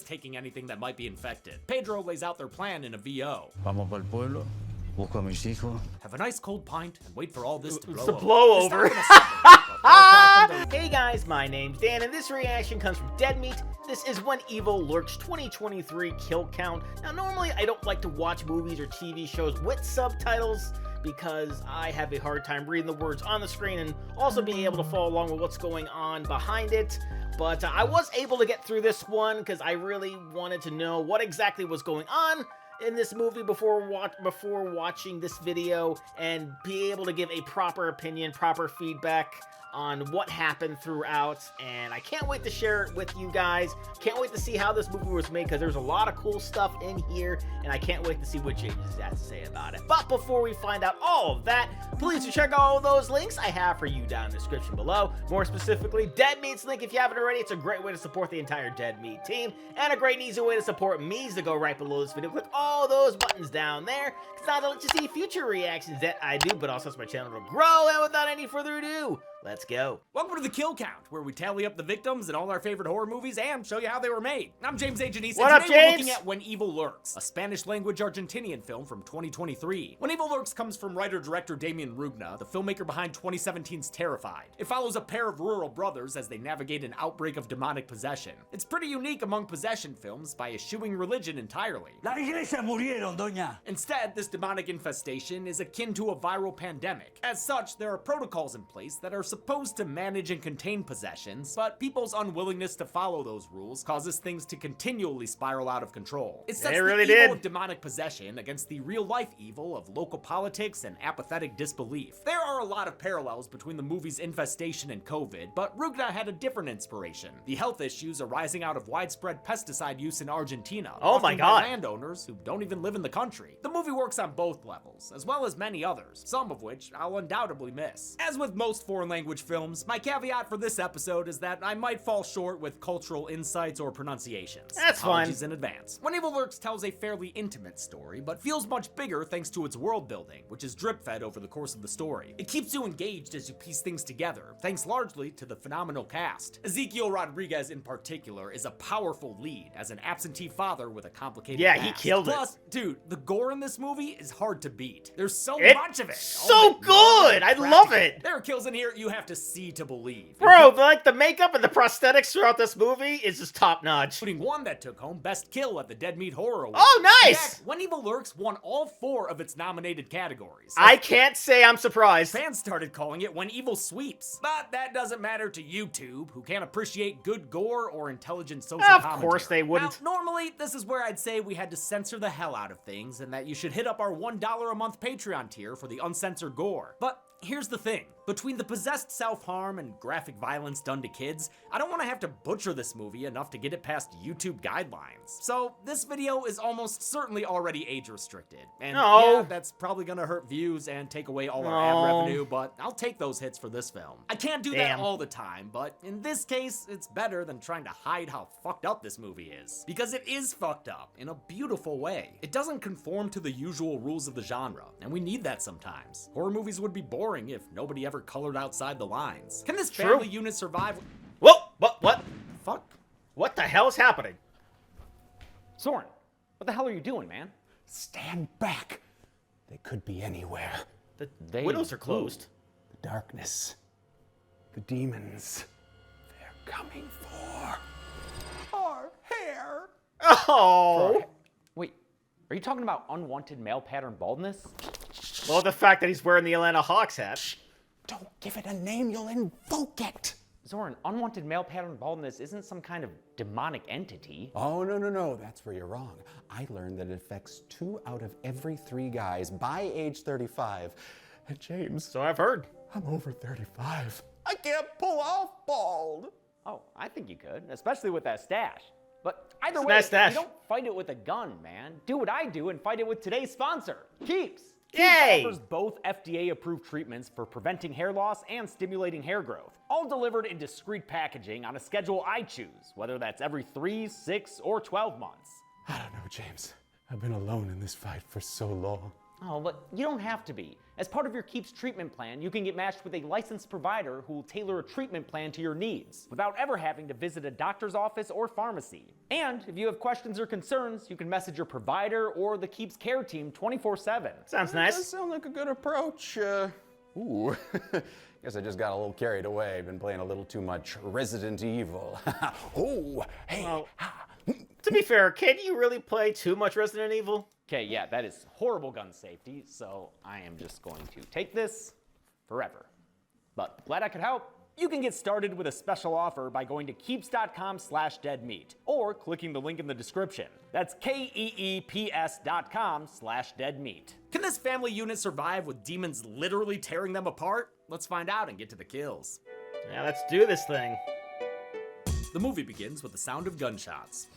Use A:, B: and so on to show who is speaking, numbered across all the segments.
A: risk taking anything that might be infected. Pedro lays out their plan in a VO.
B: Vamos pa'l pueblo. Busco a mis hijos.
A: Have a nice cold pint and wait for all this to blow
C: to
A: over.
C: blow over.
A: It's not gonna
C: Hey guys, my name's Dan, and this reaction comes from Dead Meat. This is When Evil Lurks 2023 kill count. Now, normally I don't like to watch movies or TV shows with subtitles because I have a hard time reading the words on the screen and also being able to follow along with what's going on behind it. But I was able to get through this one because I really wanted to know what exactly was going on in this movie before watching this video and be able to give a proper opinion, proper feedback on what happened throughout, and I can't wait to share it with you guys. Can't wait to see how this movie was made because there's a lot of cool stuff in here, and I can't wait to see what James has to say about it. But before we find out all of that, please check out all those links I have for you down in the description below. More specifically, Dead Meat's link if you haven't already. It's a great way to support the entire Dead Meat team, and a great and easy way to support me is to go right below this video. Click all those buttons down there, because not only let you see future reactions that I do, but also helps my channel to grow. And without any further ado, let's go.
A: Welcome to the Kill Count, where we tally up the victims in all our favorite horror movies and show you how they were made. I'm James A. Janice,
C: What
A: and
C: up,
A: today we're
C: James?
A: looking at When Evil Lurks, a Spanish-language Argentinian film from 2023. When Evil Lurks comes from writer-director Damien Rugna, the filmmaker behind 2017's Terrified. It follows a pair of rural brothers as they navigate an outbreak of demonic possession. It's pretty unique among possession films by eschewing religion entirely.
B: La iglesia murieron, doña.
A: Instead, this demonic infestation is akin to a viral pandemic. As such, there are protocols in place that are supposed to manage and contain possessions, but people's unwillingness to follow those rules causes things to continually spiral out of control. It sets
C: really
A: the evil
C: did.
A: of demonic possession against the real-life evil of local politics and apathetic disbelief. There are a lot of parallels between the movie's infestation and COVID, but Rugna had a different inspiration: the health issues arising out of widespread pesticide use in Argentina.
C: Oh my
A: often by
C: God.
A: landowners who don't even live in the country. The movie works on both levels, as well as many others, some of which I'll undoubtedly miss. As with most foreign language films, my caveat for this episode is that I might fall short with cultural insights or pronunciations.
C: That's fine.
A: Apologies in advance. When Evil Lurks tells a fairly intimate story, but feels much bigger thanks to its world building, which is drip-fed over the course of the story. It keeps you engaged as you piece things together, thanks largely to the phenomenal cast. Ezequiel Rodriguez in particular is a powerful lead as an absentee father with a complicated
C: Yeah,
A: past.
C: he killed it.
A: Plus, dude, the gore in this movie is hard to beat. There's so
C: It's
A: much of it.
C: so
A: All of it
C: good! I
A: practical.
C: love it.
A: There are kills in here you have to see to believe.
C: Bro, like the makeup and the prosthetics throughout this movie is just top notch.
A: Including one that took home Best Kill at the Dead Meat Horror Awards.
C: Oh,
A: In
C: nice!
A: fact, When Evil Lurks won all 4 of its nominated categories.
C: I can't say I'm surprised.
A: Fans started calling it When Evil Sweeps. But that doesn't matter to YouTube, who can't appreciate good gore or intelligent social
C: Of
A: commentary.
C: course they wouldn't.
A: Now, normally, this is where I'd say we had to censor the hell out of things, and that you should hit up our $1 a month Patreon tier for the uncensored gore. But here's the thing. Between the possessed self-harm and graphic violence done to kids, I don't want to have to butcher this movie enough to get it past YouTube guidelines. So this video is almost certainly already age restricted. And
C: No.
A: yeah, that's probably gonna hurt views and take away all our
C: No.
A: ad revenue, but I'll take those hits for this film. I can't do
C: Damn.
A: that all the time, but in this case, it's better than trying to hide how fucked up this movie is. Because it is fucked up in a beautiful way. It doesn't conform to the usual rules of the genre, and we need that sometimes. Horror movies would be boring if nobody ever colored outside the lines. Can this
C: True.
A: family unit survive?
C: Whoa, what?
A: Fuck.
C: What the hell is happening?
D: Soren, what the hell are you doing, man?
E: Stand back. They could be anywhere.
C: The
D: They
C: windows are closed.
E: The darkness. The demons. They're coming for our hair.
C: Oh!
D: Wait, are you talking about unwanted male pattern baldness?
C: Well, the fact that he's wearing the Atlanta Hawks hat.
E: Don't give it a name, you'll invoke it.
D: Zoran, unwanted male pattern baldness isn't some kind of demonic entity.
E: Oh, no, that's where you're wrong. I learned that it affects 2 out of every 3 guys by age 35. And James,
C: So I've heard.
E: I'm over 35. I can't pull off bald.
D: Oh, I think you could, especially with that stash. But either
C: It's a
D: way,
C: nice stash.
D: you don't fight it with a gun, man. Do what I do and fight it with today's sponsor, Keeps.
C: Yay!
D: Keeps offers both FDA-approved treatments for preventing hair loss and stimulating hair growth, all delivered in discreet packaging on a schedule I choose, whether that's every 3, 6, or 12 months.
E: I don't know, James. I've been alone in this fight for so long.
D: Oh, but you don't have to be. As part of your Keeps treatment plan, you can get matched with a licensed provider who will tailor a treatment plan to your needs without ever having to visit a doctor's office or pharmacy. And if you have questions or concerns, you can message your provider or the Keeps care team 24/7.
C: Sounds
E: That
C: nice.
E: does sound like a good approach. Ooh, guess I just got a little carried away. Been playing a little too much Resident Evil. Oh, hey.
C: Well, to be fair, can you really play too much Resident Evil?
D: Okay, yeah, that is horrible gun safety, so I am just going to take this forever. But glad I could help. You can get started with a special offer by going to keeps.com/deadmeat or clicking the link in the description. That's keeps.com/deadmeat.
A: Can this family unit survive with demons literally tearing them apart? Let's find out and get to the kills.
C: Yeah, let's do this thing.
A: The movie begins with the sound of gunshots.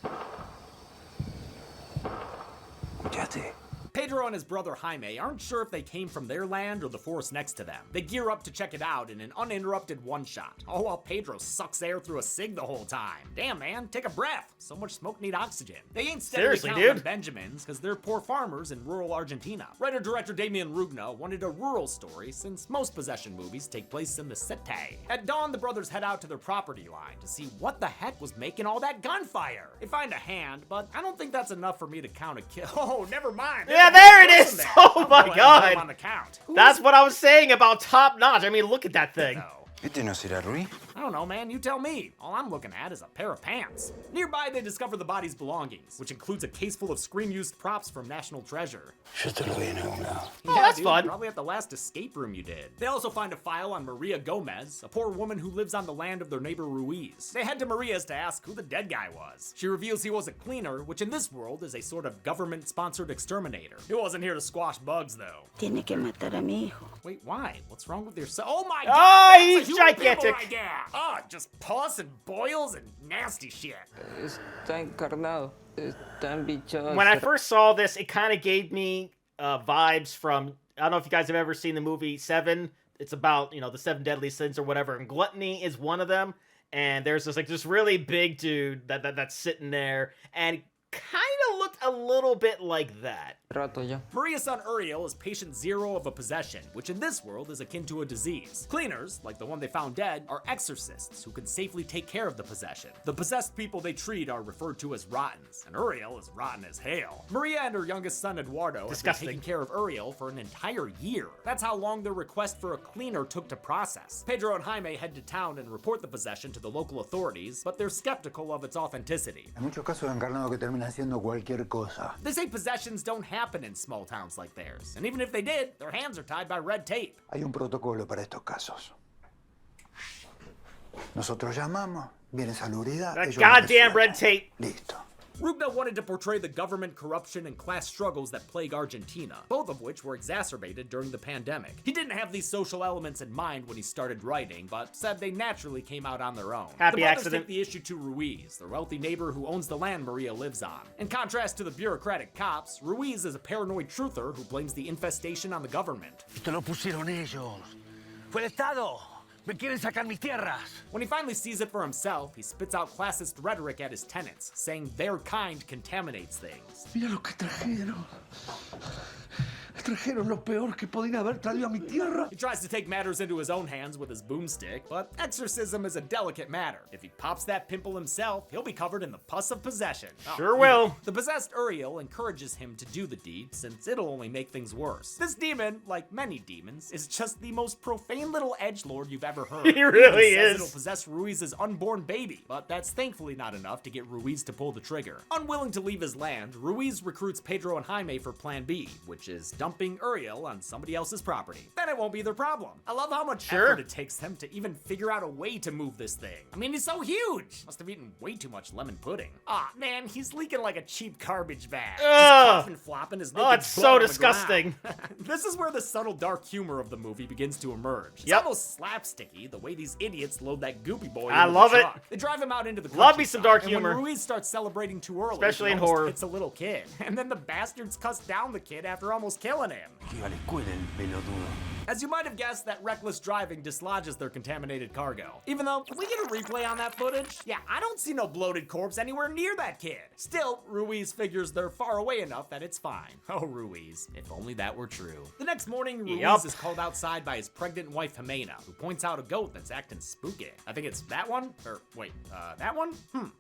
B: Escúchate.
A: Pedro and his brother Jaime aren't sure if they came from their land or the forest next to them. They gear up to check it out in an uninterrupted one-shot. All while Pedro sucks air through a cig the whole time. Damn, man, take a breath. So much smoke need oxygen. They ain't steadily
C: Seriously,
A: counting
C: dude.
A: on Benjamins because they're poor farmers in rural Argentina. Writer-director Damian Rugno wanted a rural story since most possession movies take place in the city. At dawn, the brothers head out to their property line to see what the heck was making all that gunfire. They find a hand, but I don't think that's enough for me to count a kill. Oh, never mind.
C: Yeah, there it is.
A: There.
C: Oh my
A: Go ahead and put 'em
C: God.
A: on the count.
C: That's what I was saying about top notch. I mean, look at that thing.
B: Este no será Rui.
A: I don't know, man. You tell me. All I'm looking at is a pair of pants. Nearby, they discover the body's belongings, which includes a case full of Scream-used props from National Treasure.
B: Yo te lo doy en algún lado.
C: Oh, that's
A: dude,
C: fun.
A: Probably at the last escape room you did. They also find a file on Maria Gomez, a poor woman who lives on the land of their neighbor Ruiz. They head to Maria's to ask who the dead guy was. She reveals he was a cleaner, which in this world is a sort of government-sponsored exterminator. He wasn't here to squash bugs, though.
F: Tiene que matar a mi hijo.
A: Wait, why? What's wrong with your son? Oh my
C: Oh,
A: god! that's a
C: he's
A: human pimple
C: gigantic.
A: right there. Oh, just pus and boils and nasty shit.
G: Está encarnado, está embichado.
C: When I first saw this, it kind of gave me vibes from, I don't know if you guys have ever seen the movie Seven. It's about, you know, the 7 deadly sins or whatever, and gluttony is one of them. And there's this really big dude that's sitting there, and kind of looked a little bit like that.
G: Rato ya.
A: Maria's son Uriel is patient 0 of a possession, which in this world is akin to a disease. Cleaners, like the one they found dead, are exorcists who can safely take care of the possession. The possessed people they treat are referred to as rottens, and Uriel is rotten as hell. Maria and her youngest son Eduardo
C: Disgusting.
A: have been taking care of Uriel for an entire year. That's how long their request for a cleaner took to process. Pedro and Jaime head to town and report the possession to the local authorities, but they're skeptical of its authenticity.
B: Hay muchos casos de encarnado que terminan haciendo cualquier cosa.
A: They say possessions don't happen in small towns like theirs, and even if they did, their hands are tied by red tape.
B: Hay un protocolo para estos casos. Nosotros llamamos, viene salubridad.
C: That
B: ellos
C: goddamn
B: resuelven.
C: red tape.
B: Listo.
A: Rugno wanted to portray the government corruption and class struggles that plague Argentina, both of which were exacerbated during the pandemic. He didn't have these social elements in mind when he started writing, but said they naturally came out on their own.
C: Happy
A: the brothers
C: accident.
A: take the issue to Ruiz, the wealthy neighbor who owns the land Maria lives on. In contrast to the bureaucratic cops, Ruiz is a paranoid truther who blames the infestation on the government.
B: Esto lo pusieron ellos. Fue el Estado. Me quieren sacar mis tierras.
A: When he finally sees it for himself, he spits out classist rhetoric at his tenants, saying their kind contaminates things.
B: Mira lo que trajeron. Trajeron lo peor que podían haber traído a mi tierra.
A: He tries to take matters into his own hands with his boomstick, but exorcism is a delicate matter. If he pops that pimple himself, he'll be covered in the pus of possession.
C: Sure will.
A: The possessed Uriel encourages him to do the deed, since it'll only make things worse. This demon, like many demons, is just the most profane little edgelord you've ever heard.
C: He really
A: Even says
C: is.
A: It'll possess Ruiz's unborn baby, but that's thankfully not enough to get Ruiz to pull the trigger. Unwilling to leave his land, Ruiz recruits Pedro and Jaime for Plan B, which is dumping Uriel on somebody else's property. Then it won't be their problem. I love how much
C: Sure.
A: effort it takes them to even figure out a way to move this thing. I mean, he's so huge. Must have eaten way too much lemon pudding. Ah, man, he's leaking like a cheap garbage bag. He's
C: Ugh.
A: coughing, flopping, his
C: Oh,
A: naked
C: it's
A: butt
C: so
A: on the
C: disgusting.
A: ground. This is where the subtle dark humor of the movie begins to emerge. It's
C: Yep.
A: almost slapsticky. Vicky the way these idiots load that goopy boy
C: I
A: into
C: love
A: the
C: it.
A: truck. They drive him out into the
C: Love me some
A: countryside,
C: dark
A: and
C: humor.
A: when Ruiz starts celebrating too early,
C: Especially
A: he
C: in
A: almost
C: horror.
A: hits a little kid. And then the bastards cuss down the kid after almost killing him. As you might have guessed, that reckless driving dislodges their contaminated cargo. Even though, can we get a replay on that footage? Yeah, I don't see no bloated corpse anywhere near that kid. Still, Ruiz figures they're far away enough that it's fine. Oh, Ruiz, if only that were true. The next morning, Ruiz
C: Yup.
A: is called outside by his pregnant wife, Jimena, who points out a goat that's acting spooky. I think it's that one? Or, wait, that one?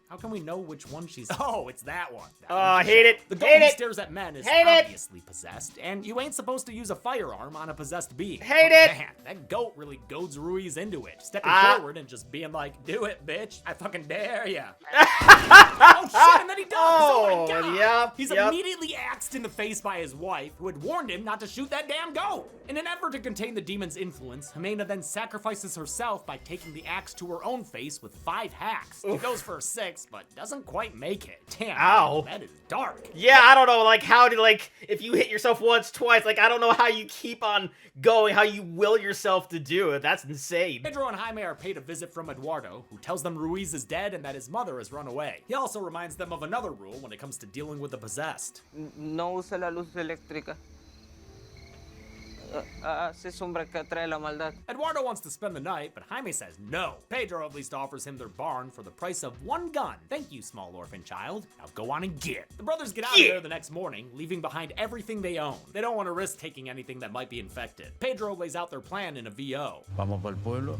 A: How can we know which one she's... Oh, it's that one.
C: I hate it.
A: The goat
C: Hate
A: who
C: it.
A: stares at men is
C: Hate it.
A: obviously possessed, and you ain't supposed to use a firearm on a possessed being.
C: Hate
A: Oh,
C: it.
A: Man, that goat really goads Ruiz into it, stepping
C: Ah.
A: forward and just being like, "Do it, bitch! I fucking dare ya!" Oh shit! And then he does. Oh, my
C: Oh,
A: god!
C: yep,
A: He's
C: yep.
A: immediately axed in the face by his wife, who had warned him not to shoot that damn goat. In an effort to contain the demon's influence, Jimena then sacrifices herself by taking the axe to her own face with 5 hacks. She goes for a 6, but doesn't quite make it. Damn,
C: Ow.
A: that is dark.
C: Yeah, I don't know, like, how to, like, if you hit yourself once, twice, like, I don't know how you keep on going, how you will yourself to do it. That's insane.
A: Pedro and Jaime are paid a visit from Eduardo, who tells them Ruiz is dead and that his mother has run away. He also reminds them of another rule when it comes to dealing with the possessed.
G: No usa la luz eléctrica. Hace sombra que atrae la maldad.
A: Eduardo wants to spend the night, but Jaime says no. Pedro at least offers him their barn for the price of 1 gun. Thank you, small orphan child. Now go on and get. The brothers get out of there the next morning, leaving behind everything they own. They don't want to risk taking anything that might be infected. Pedro lays out their plan in a VO.
B: Vamos pa'l pueblo,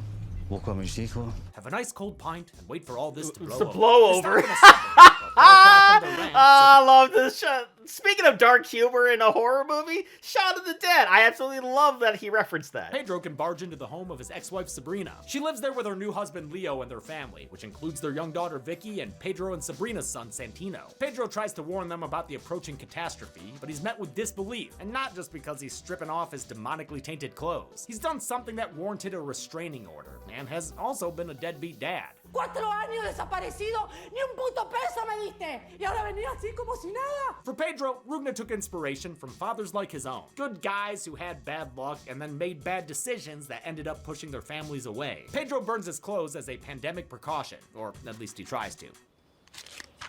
B: busco a mis hijos.
A: Have a nice cold pint and wait for all this to blow
C: To
A: over.
C: blow
A: They
C: over.
A: stop in a suburb, a far cry from their ranch, so
C: I love this shot. Speaking of dark humor in a horror movie, Shaun of the Dead. I absolutely love that he referenced that.
A: Pedro can barge into the home of his ex-wife Sabrina. She lives there with her new husband Leo and their family, which includes their young daughter Vicky and Pedro and Sabrina's son Santino. Pedro tries to warn them about the approaching catastrophe, but he's met with disbelief, and not just because he's stripping off his demonically tainted clothes. He's done something that warranted a restraining order, and has also been a deadbeat dad.
H: 4 años desaparecido, ni un puto peso me diste. Y ahora venía así como si nada.
A: For Pedro, Rugna took inspiration from fathers like his own. Good guys who had bad luck and then made bad decisions that ended up pushing their families away. Pedro burns his clothes as a pandemic precaution, or at least he tries to.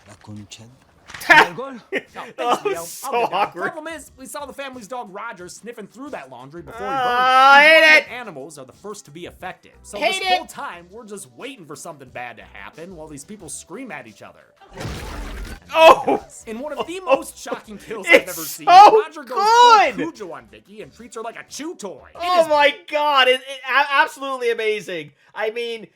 B: La concha.
A: Oh, thanks, Leo.
C: so
A: I'll get down.
C: awkward.
A: Problem is, we saw the family's dog Roger sniffing through that laundry before he burned
C: I
A: it.
C: hate it.
A: Animals are the first to be affected. So
C: Hate
A: this
C: it.
A: whole time, we're just waiting for something bad to happen while these people scream at each other.
C: Oh!
A: In one of the most shocking kills I've
C: It's
A: ever seen,
C: so
A: Roger goes full
C: good.
A: Cujo on Vicky and treats her like a chew toy.
C: Oh my god, absolutely amazing. I mean,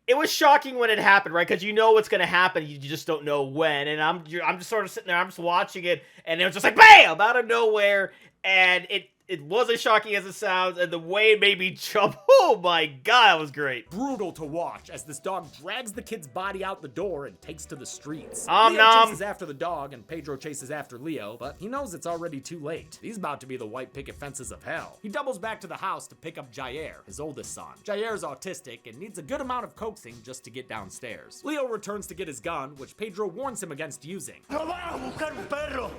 C: it was shocking when it happened, right? Because you know what's gonna happen, you just don't know when. And I'm just sort of sitting there, I'm just watching it, and it was just like BAM! Out of nowhere, and it wasn't shocking as it sounds, and the way it made me jump, oh my god, that was great.
A: Brutal to watch as this dog drags the kid's body out the door and takes to the streets.
C: Om
A: Leo
C: nom.
A: chases after the dog and Pedro chases after Leo, but he knows it's already too late. He's about to be the white picket fences of hell. He doubles back to the house to pick up Jair, his oldest son. Jair's autistic and needs a good amount of coaxing just to get downstairs. Leo returns to get his gun, which Pedro warns him against using.
B: No van a buscar un perro,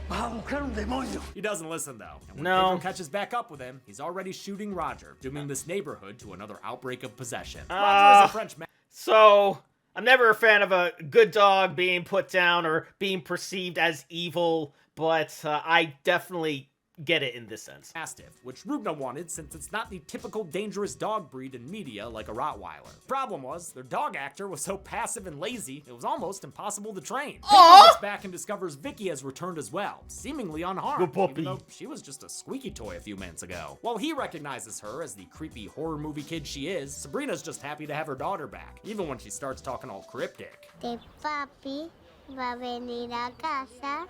B: van a buscar un demonio.
A: He doesn't listen though, and when
C: No.
A: Pedro catches back up with him, he's already shooting Roger, dooming this neighborhood to another outbreak of possession. Roger is a French man.
C: So, I'm never a fan of a good dog being put down or being perceived as evil, but I definitely get it in this sense.
A: Mastiff, which Rugna wanted since it's not the typical dangerous dog breed in media like a Rottweiler. Problem was, their dog actor was so passive and lazy, it was almost impossible to train. Pedro gets back and discovers Vicky has returned as well, seemingly unharmed,
C: Good puppy.
A: even though she was just a squeaky toy a few minutes ago. While he recognizes her as the creepy horror movie kid she is, Sabrina's just happy to have her daughter back, even when she starts talking all cryptic.
I: Que papi va a venir a casa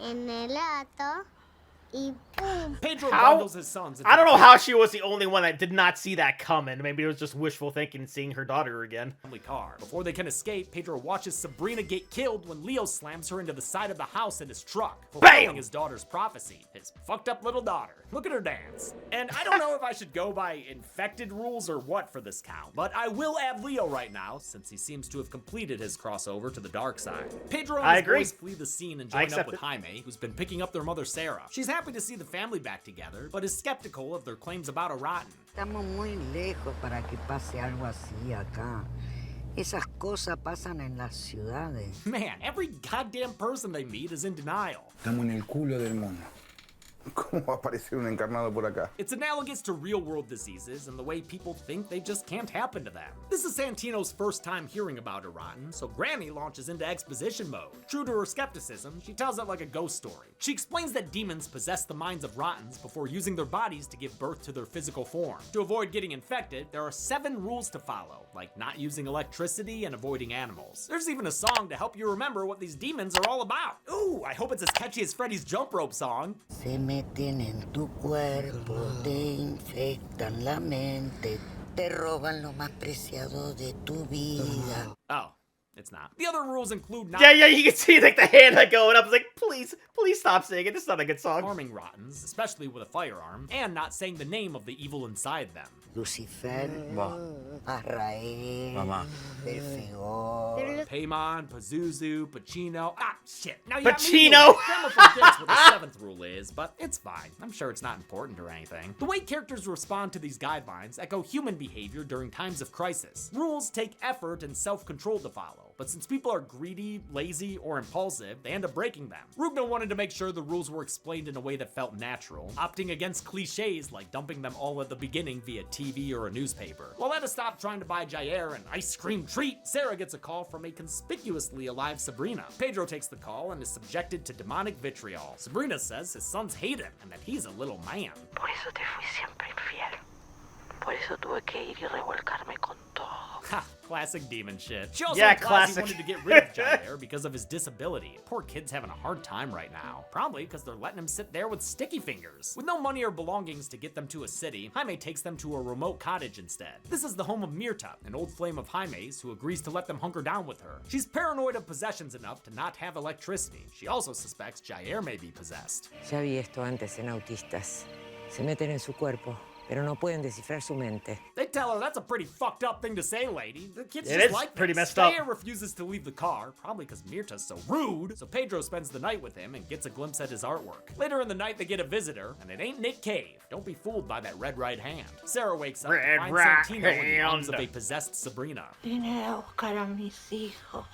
I: en el auto y pum.
A: Pedro
C: How?
A: bundles his sons into
C: I don't
A: the
C: know how she was the only one that did not see that coming. Maybe it was just wishful thinking seeing her daughter again.
A: family car. Before they can escape, Pedro watches Sabrina get killed when Leo slams her into the side of the house in his truck, fulfilling
C: Bam!
A: his daughter's prophecy. His fucked up little daughter. Look at her dance. And I don't know if I should go by infected rules or what for this count, but I will add Leo right now, since he seems to have completed his crossover to the dark side. Pedro and
C: I
A: his
C: agree.
A: boys flee the scene and
C: I
A: join up
C: accept
A: with
C: it.
A: Jaime, who's been picking up their mother Sarah. She's happy to see the the family back together, but is skeptical of their claims about a rotten.
F: Estamos muy lejos para que pase algo así acá. Esas cosas pasan en las ciudades.
A: Man, every goddamn person they meet is in denial.
B: Estamos en el culo del mundo.
J: ¿Cómo va a aparecer un encarnado por acá?
A: It's analogous to real-world diseases and the way people think they just can't happen to them. This is Santino's first time hearing about a rotten, so Granny launches into exposition mode. True to her skepticism, she tells it like a ghost story. She explains that demons possess the minds of rottens before using their bodies to give birth to their physical form. To avoid getting infected, there are 7 rules to follow, like not using electricity and avoiding animals. There's even a song to help you remember what these demons are all about. Ooh, I hope it's as catchy as Freddy's Jump Rope song.
F: Se meten en tu cuerpo, te infectan la mente, te roban lo más preciado de tu vida.
A: Oh, it's not. The other rules include not
C: Yeah, you can see like the hand like going up. It's like, please stop singing. This is not a good song.
A: harming rottens, especially with a firearm, and not saying the name of the evil inside them.
F: Lucifer, Azrael,
B: Mamá.
F: Belfegor.
A: Paimon, Pazuzu, Pacino. Ah, shit. Now you got me
C: Pacino!
A: doing it. Grandma forgets what the 7th rule is, but it's fine. I'm sure it's not important or anything. The way characters respond to these guidelines echo human behavior during times of crisis. Rules take effort and self-control to follow, but since people are greedy, lazy, or impulsive, they end up breaking them. Rugna wanted to make sure the rules were explained in a way that felt natural, opting against cliches like dumping them all at the beginning via TV or a newspaper. While Etta stopped trying to buy Jair an ice cream treat, Sarah gets a call from a conspicuously alive Sabrina. Pedro takes the call and is subjected to demonic vitriol. Sabrina says his sons hate him and that he's a little man.
F: Por eso te fui siempre infiel. Por eso tuve que ir y revolcarme con todo.
A: Ha, classic demon shit. She also
C: Yeah,
A: implies he
C: classic.
A: wanted to get rid of Jair because of his disability. Poor kid's having a hard time right now. Probably because they're letting him sit there with sticky fingers. With no money or belongings to get them to a city, Jaime takes them to a remote cottage instead. This is the home of Mirta, an old flame of Jaime's who agrees to let them hunker down with her. She's paranoid of possessions enough to not have electricity. She also suspects Jair may be possessed.
F: Ya vi esto antes en autistas. Se meten en su cuerpo, pero no pueden descifrar su mente.
A: They tell her that's a pretty fucked up thing to say, lady. The kid's
C: It
A: just
C: is
A: like
C: pretty
A: this.
C: messed up.
A: Jair refuses to leave the car, probably because Mirta's so rude, so Pedro spends the night with him and gets a glimpse at his artwork. Later in the night, they get a visitor, and it ain't Nick Cave. Don't be fooled by that red right hand. Sarah wakes up
C: Red
A: and finds
C: right
A: Santino in the arms of
C: hand.
A: a possessed Sabrina.
F: Vine a buscar a mis hijos.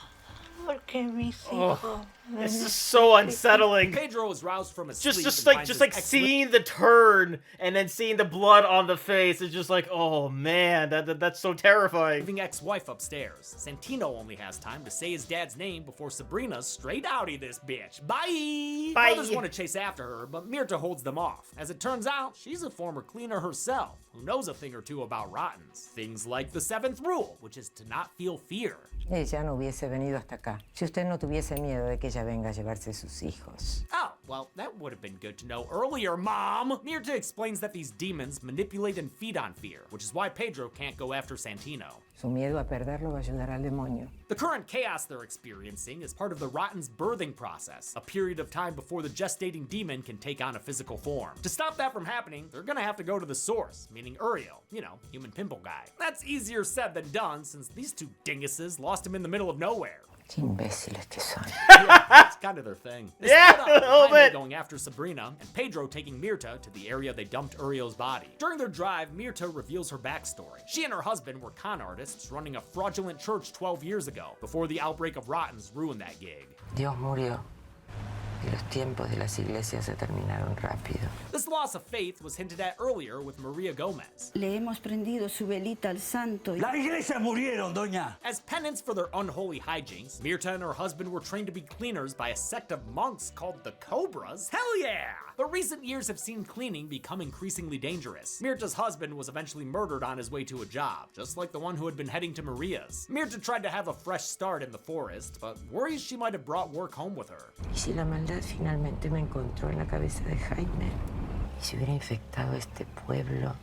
F: Porque mis hijos.
C: This is so unsettling.
A: Pedro is roused from his sleep
C: Just
A: and
C: like
A: finds his ex-
C: seeing the turn and then seeing the blood on the face is just like, oh man, that's so terrifying.
A: leaving ex-wife upstairs. Santino only has time to say his dad's name before Sabrina's straight outie this bitch. Bye!
C: Bye.
A: Brothers want to chase after her, but Mirta holds them off. As it turns out, she's a former cleaner herself, who knows a thing or two about rottens. Things like the 7th rule, which is to not feel fear.
F: Ella no hubiese venido hasta acá si usted no tuviese miedo de que ella venga a llevarse sus hijos.
A: Oh, well, that would have been good to know earlier, Mom! Mirta explains that these demons manipulate and feed on fear, which is why Pedro can't go after Santino.
F: Su miedo a perderlo va a ayudar al demonio.
A: The current chaos they're experiencing is part of the Rotten's birthing process, a period of time before the gestating demon can take on a physical form. To stop that from happening, they're gonna have to go to the source, meaning Uriel, you know, human pimple guy. That's easier said than done, since these two dinguses lost him in the middle of nowhere.
F: Qué imbéciles que son.
A: Yeah, it's kind of their thing. They
C: Yeah,
A: split up,
C: a little
A: Jaime
C: bit.
A: going after Sabrina, and Pedro taking Mirta to the area they dumped Uriel's body. During their drive, Mirta reveals her backstory. She and her husband were con artists running a fraudulent church 12 years ago, before the outbreak of Rottens ruined that gig.
F: Dios murió y los tiempos de las iglesias se terminaron rápido.
A: This loss of faith was hinted at earlier with Maria Gomez.
H: Le hemos prendido su velita al santo.
B: Las iglesias murieron, doña.
A: As penance for their unholy hijinks, Mirta and her husband were trained to be cleaners by a sect of monks called the Cobras. Hell yeah! But recent years have seen cleaning become increasingly dangerous. Mirta's husband was eventually murdered on his way to a job, just like the one who had been heading to Maria's. Mirta tried to have a fresh start in the forest, but worries she might have brought work home with her.
F: Y si la maldad finalmente me encontró en la cabeza de Jaime, y si hubiera infectado este pueblo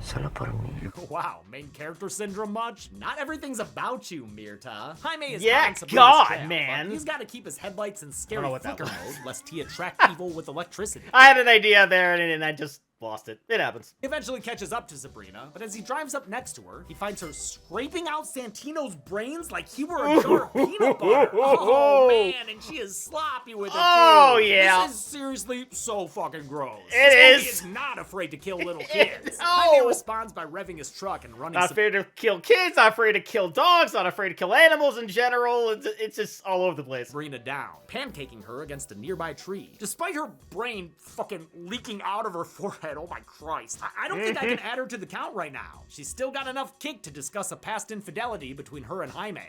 F: solo por mí.
A: Wow, main character syndrome much? Not everything's about you, Mirta. Jaime is
C: Yeah,
A: on Sabrina's
C: God,
A: trail,
C: man.
A: but he's got to keep his headlights in
C: I
A: scary
C: don't know what that
A: flicker
C: was.
A: mode, lest he attract evil with electricity.
C: I had an idea there and I just lost it. It happens.
A: He eventually catches up to Sabrina, but as he drives up next to her, he finds her scraping out Santino's brains like he were a jar of peanut butter. Oh, man, and she is sloppy with it,
C: Oh,
A: too.
C: yeah.
A: This is seriously so fucking gross.
C: It
A: This
C: is.
A: movie is not afraid to kill little kids.
C: No.
A: Jaime responds by revving his truck and running.
C: Not afraid to kill kids, not afraid to kill dogs, not afraid to kill animals in general. It's just all over the place.
A: Sabrina down, pancaking her against a nearby tree. Despite her brain fucking leaking out of her forehead, oh my Christ. I don't think I can add her to the count right now. She's still got enough kick to discuss a past infidelity between her and Jaime.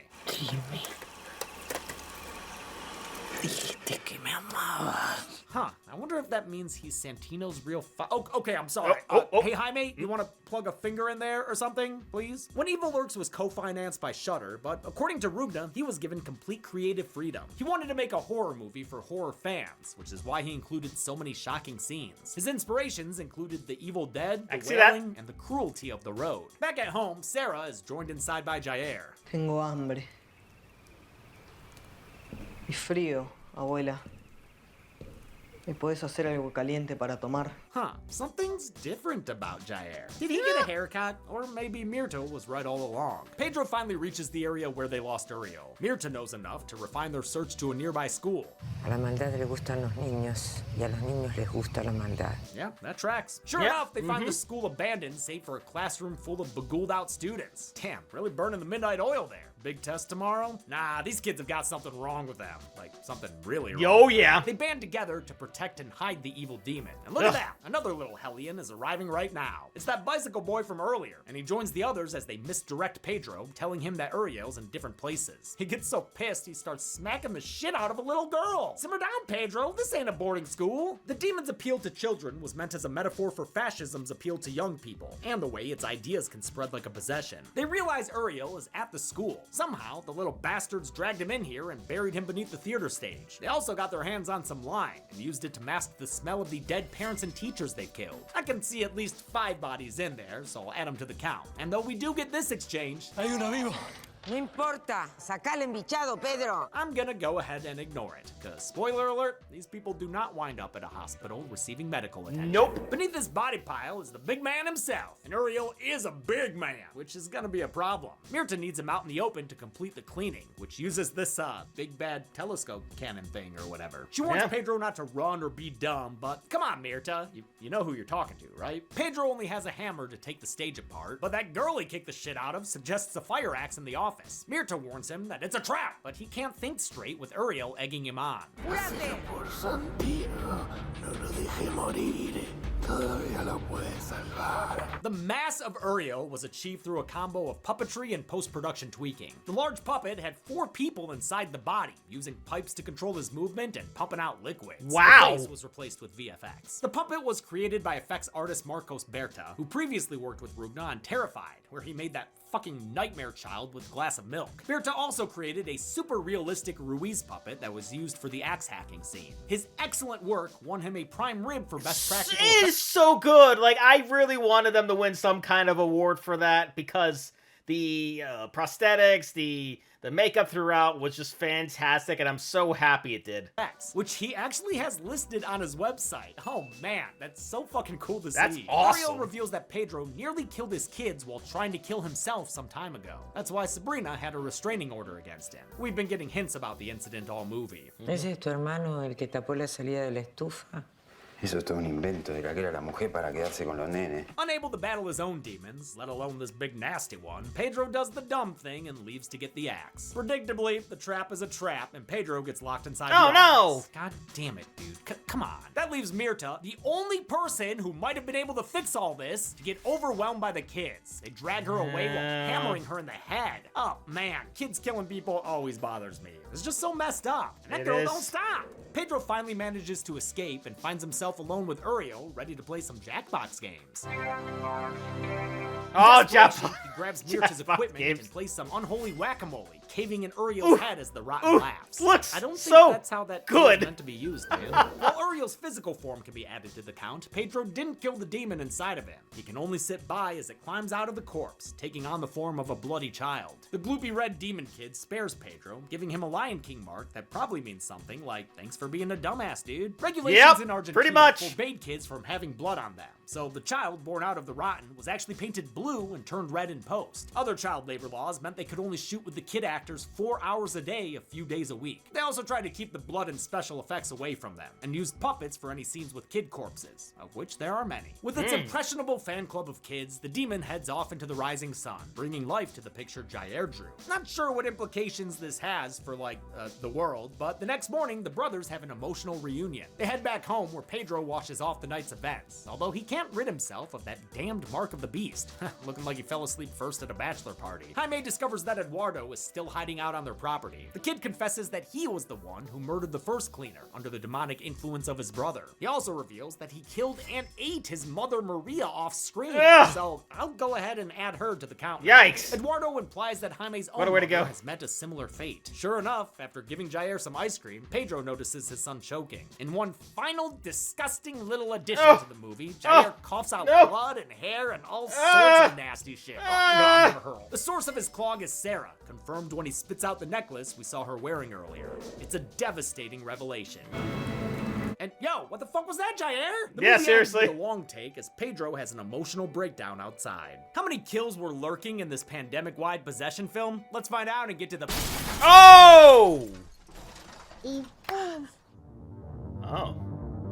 F: Dijiste que me amabas.
A: Huh, I wonder if that means he's Santino's real okay, I'm sorry. Hey, Jaime, you want to plug a finger in there or something, please? When Evil Lurks was co-financed by Shudder, but according to Rugna, he was given complete creative freedom. He wanted to make a horror movie for horror fans, which is why he included so many shocking scenes. His inspirations included the Evil Dead, the wailing, and the cruelty of the road. Back at home, Sarah is joined inside by Jair.
K: Tengo hambre. Y frío, abuela. ¿Me puedes hacer algo caliente para tomar?
A: Huh, something's different about Jair. Did he get a haircut? Or maybe Mirta was right all along. Pedro finally reaches the area where they lost Uriel. Mirta knows enough to refine their search to a nearby school.
L: A la maldad le gustan los niños, y a los niños les gusta la maldad.
A: Yeah, that tracks. Sure enough, they find the school abandoned, save for a classroom full of beguiled out students. Damn, really burning the midnight oil there. Big test tomorrow? Nah, these kids have got something wrong with them. Like, something really wrong.
C: Yo, yeah.
A: They band together to protect and hide the evil demon. And look at that, another little hellion is arriving right now. It's that bicycle boy from earlier, and he joins the others as they misdirect Pedro, telling him that Uriel's in different places. He gets so pissed, he starts smacking the shit out of a little girl. Simmer down, Pedro, this ain't a boarding school. The demon's appeal to children was meant as a metaphor for fascism's appeal to young people, and the way its ideas can spread like a possession. They realize Uriel is at the school. Somehow, the little bastards dragged him in here and buried him beneath the theater stage. They also got their hands on some lime and used it to mask the smell of the dead parents and teachers they've killed. I can see at least 5 bodies in there, so I'll add them to the count. And though we do get this exchange,
L: Hay uno vivo. No importa, saca al embichado, Pedro.
A: I'm gonna go ahead and ignore it, because spoiler alert, these people do not wind up at a hospital receiving medical attention.
C: Nope.
A: Beneath this body pile is the big man himself, and Uriel is a big man, which is gonna be a problem. Mirta needs him out in the open to complete the cleaning, which uses this big bad telescope cannon thing or whatever. She wants Pedro not to run or be dumb, but come on, Mirta, you know who you're talking to, right? Pedro only has a hammer to take the stage apart, but that girl he kicked the shit out of suggests a fire axe in the office. Mirta warns him that it's a trap, but he can't think straight with Uriel egging him on. The mass of Uriel was achieved through a combo of puppetry and post-production tweaking. The large puppet had 4 people inside the body, using pipes to control his movement and pumping out liquids.
C: Wow!
A: The face was replaced with VFX. The puppet was created by effects artist Marcos Berta, who previously worked with Rugna on Terrified, where he made that fucking nightmare child with a glass of milk. Berta also created a super realistic Ruiz puppet that was used for the axe hacking scene. His excellent work won him a prime rib for best practical
C: It is so good. Like, I really wanted them to win some kind of award for that because the prosthetics, the makeup throughout was just fantastic, and I'm so happy it did.
A: Which he actually has listed on his website. Oh man, that's so fucking cool to see.
C: That's awesome.
A: Uriel reveals that Pedro nearly killed his kids while trying to kill himself some time ago. That's why Sabrina had a restraining order against him. We've been getting hints about the incident all movie.
L: ¿Ese es tu hermano el que tapó la salida de la estufa?
E: Eso es todo un invento de la que era la mujer para quedarse con los nenes.
A: Unable to battle his own demons, let alone this big nasty one, Pedro does the dumb thing and leaves to get the axe. Predictably, the trap is a trap, and Pedro gets locked inside the office. God damn it, dude. Come on. That leaves Mirta, the only person who might have been able to fix all this, to get overwhelmed by the kids. They drag her away while hammering her in the head. Oh, man. Kids killing people always bothers me. It's just so messed up. And that girl don't stop. Pedro finally manages to escape and finds himself alone with Uriel, ready to play some Jackbox games.
C: Oh, Jackbox!
A: He grabs Mirta's equipment and plays some unholy whack-a-mole, caving in Uriel's head as the rotten laughs.
C: Looks
A: I don't think
C: so
A: that's how that
C: good.
A: is meant to be used, dude. While Uriel's physical form can be added to the count, Pedro didn't kill the demon inside of him. He can only sit by as it climbs out of the corpse, taking on the form of a bloody child. The gloopy red demon kid spares Pedro, giving him a Lion King mark that probably means something like, thanks for being a dumbass, dude. Regulations in Argentina
C: pretty much
A: forbade kids from having blood on them, so the child born out of the rotten was actually painted blue and turned red in post. Other child labor laws meant they could only shoot with the kid actors 4 hours a day, a few days a week. They also tried to keep the blood and special effects away from them, and used puppets for any scenes with kid corpses, of which there are many. With its impressionable fan club of kids, the demon heads off into the rising sun, bringing life to the picture Jair drew. Not sure what implications this has for, the world, but the next morning, the brothers have an emotional reunion. They head back home where Pedro washes off the night's events, although he can't rid himself of that damned mark of the beast, looking like he fell asleep first at a bachelor party. Jaime discovers that Eduardo is still hiding out on their property. The kid confesses that he was the one who murdered the first cleaner under the demonic influence of his brother. He also reveals that he killed and ate his mother Maria off screen, so I'll go ahead and add her to the count.
C: Yikes!
A: Eduardo implies that Jaime's own
C: What a way to
A: mother
C: go.
A: has met a similar fate. Sure enough, after giving Jair some ice cream, Pedro notices his son choking. In one final disgusting little addition to the movie, Jair coughs out blood and hair and all sorts of nasty shit. No, I've never heard. The source of his clog is Sarah, confirmed when he spits out the necklace we saw her wearing earlier. It's a devastating revelation. And yo, what the fuck was that, Jair? The movie ends
C: seriously.
A: with a long take as Pedro has an emotional breakdown outside. How many kills were lurking in this pandemic-wide possession film? Let's find out and get to the...
C: Oh!
I: Y pum.
C: Oh.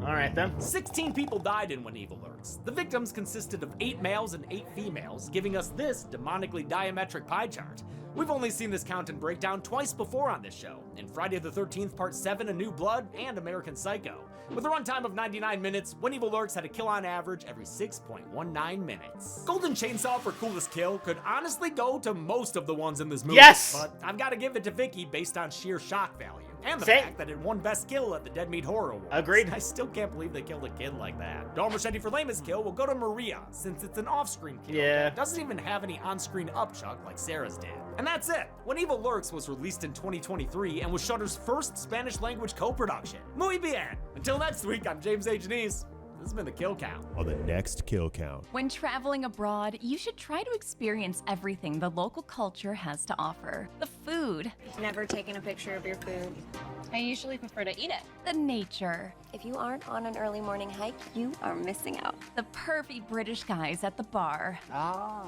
C: Alright then.
A: 16 people died in When Evil Lurks. The victims consisted of 8 males and 8 females, giving us this demonically diametric pie chart. We've only seen this count and breakdown twice before on this show, in Friday the 13th Part 7, A New Blood, and American Psycho. With a runtime of 99 minutes, When Evil Lurks had a kill on average every 6.19 minutes. Golden Chainsaw for coolest kill could honestly go to most of the ones in this movie.
C: Yes!
A: But I've got to give it to Vicky based on sheer shock value. And the
C: Same.
A: fact that it won Best Kill at the Dead Meat Horror Awards.
C: Agreed.
A: I still can't believe they killed a kid like that. Dom Machete for lamest kill will go to Maria, since it's an off-screen kill that doesn't even have any on-screen upchuck like Sarah's did. And that's it. When Evil Lurks was released in 2023 and was Shudder's first Spanish-language co-production. Muy bien! Until next week, I'm James H. Neese. This has been the Kill Count.
M: On the next Kill Count.
N: When traveling abroad, you should try to experience everything the local culture has to offer. The food.
O: Never taken a picture of your food. I usually prefer to eat it.
N: The nature.
O: If you aren't on an early morning hike, you are missing out.
N: The pervy British guys at the bar.
P: Ah,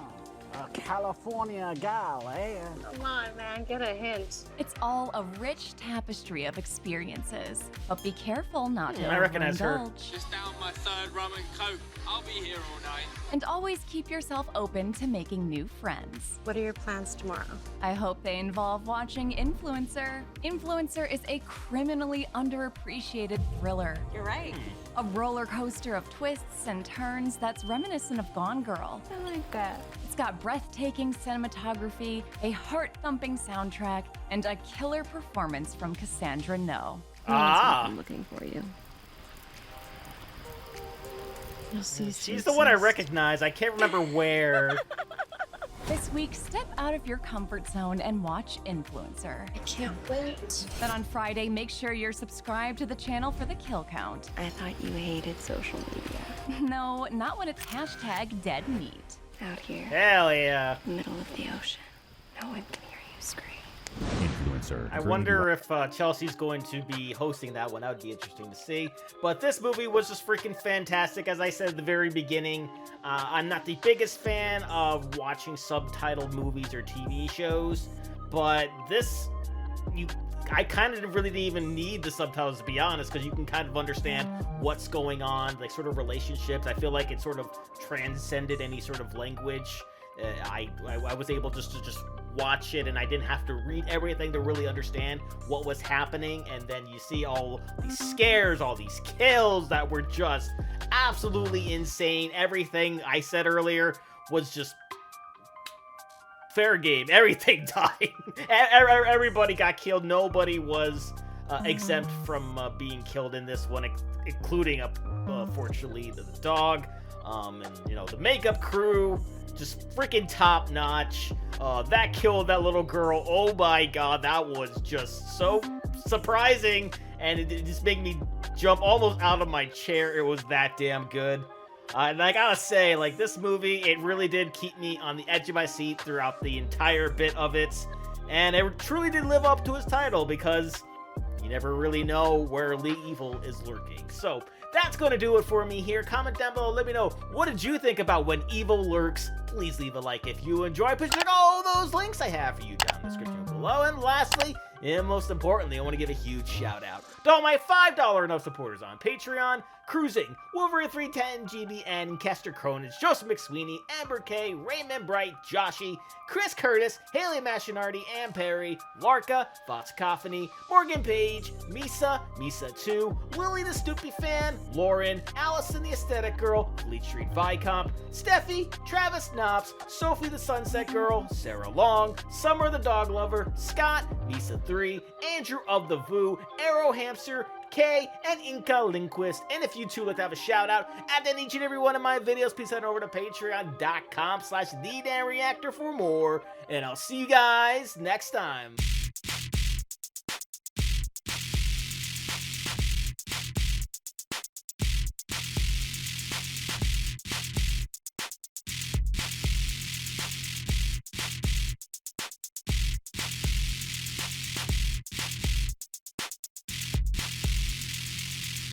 P: a California gal, eh?
O: Come on, man, get a hint.
N: It's all a rich tapestry of experiences. But be careful not to
C: I recognize her.
N: overindulge.
Q: Just down my third rum and coke. I'll be here all night.
N: And always keep yourself open to making new friends.
O: What are your plans tomorrow?
N: I hope they involve watching Influencer. Influencer is a criminally underappreciated thriller.
O: You're right.
N: A roller coaster of twists and turns that's reminiscent of Gone Girl.
O: I like that.
N: It's got breathtaking cinematography, a heart-thumping soundtrack, and a killer performance from Cassandra No.
O: I'm looking for you. You'll see.
C: She's the one I recognize. I can't remember where.
N: This week, step out of your comfort zone and watch Influencer.
O: I can't wait.
N: Then on Friday, make sure you're subscribed to the channel for the kill count.
O: I thought you hated social media.
N: No, not when it's hashtag dead meat.
O: Out here.
C: Hell yeah.
O: Middle of the ocean. No one can hear you scream.
M: Influencer.
C: I wonder if Chelsea's going to be hosting that one. That would be interesting to see. But this movie was just freaking fantastic. As I said at the very beginning, I'm not the biggest fan of watching subtitled movies or TV shows, but this, I kind of really didn't even need the subtitles, to be honest, because you can kind of understand what's going on, like sort of relationships. I feel like it sort of transcended any sort of language. I was able just to watch it, and I didn't have to read everything to really understand what was happening. And then you see all these scares, all these kills that were just absolutely insane. Everything I said earlier was just fair game. Everything died. Everybody got killed. Nobody was exempt from being killed in this one, including, fortunately, the dog. And, you know, the makeup crew, just freaking top notch. That killed that little girl. Oh my god, that was just so surprising. And it just made me jump almost out of my chair. It was that damn good. And I gotta say, like, this movie, it really did keep me on the edge of my seat throughout the entire bit of it. And it truly did live up to its title, because you never really know where the evil is lurking. So, that's going to do it for me here. Comment down below, let me know, what did you think about When Evil Lurks? Please leave a like if you enjoy. Please check all those links I have for you down in the description below. And lastly, and most importantly, I want to give a huge shout out to all my $5 and up supporters on Patreon: Cruising, Wolverine 310, GBN, Kester Cronage, Joseph McSweeney, Amber K, Raymond Bright, Joshy, Chris Curtis, Haley Machinardi, Ann Perry, Larka, Foxcaphony, Morgan Page, Misa, Misa2, Lily the Stoopy Fan, Lauren, Allison the Aesthetic Girl, Fleet Street Vicomp, Steffi, Travis Knops, Sophie the Sunset Girl, Sarah Long, Summer the Dog Lover, Scott, Misa3, Andrew of the Voo, Arrow Hamster, Kay, and Inca Linquist. And if you too like to have a shout out at the each and every one of my videos, please head over to patreon.com/TheDanReactor for more. And I'll see you guys next time.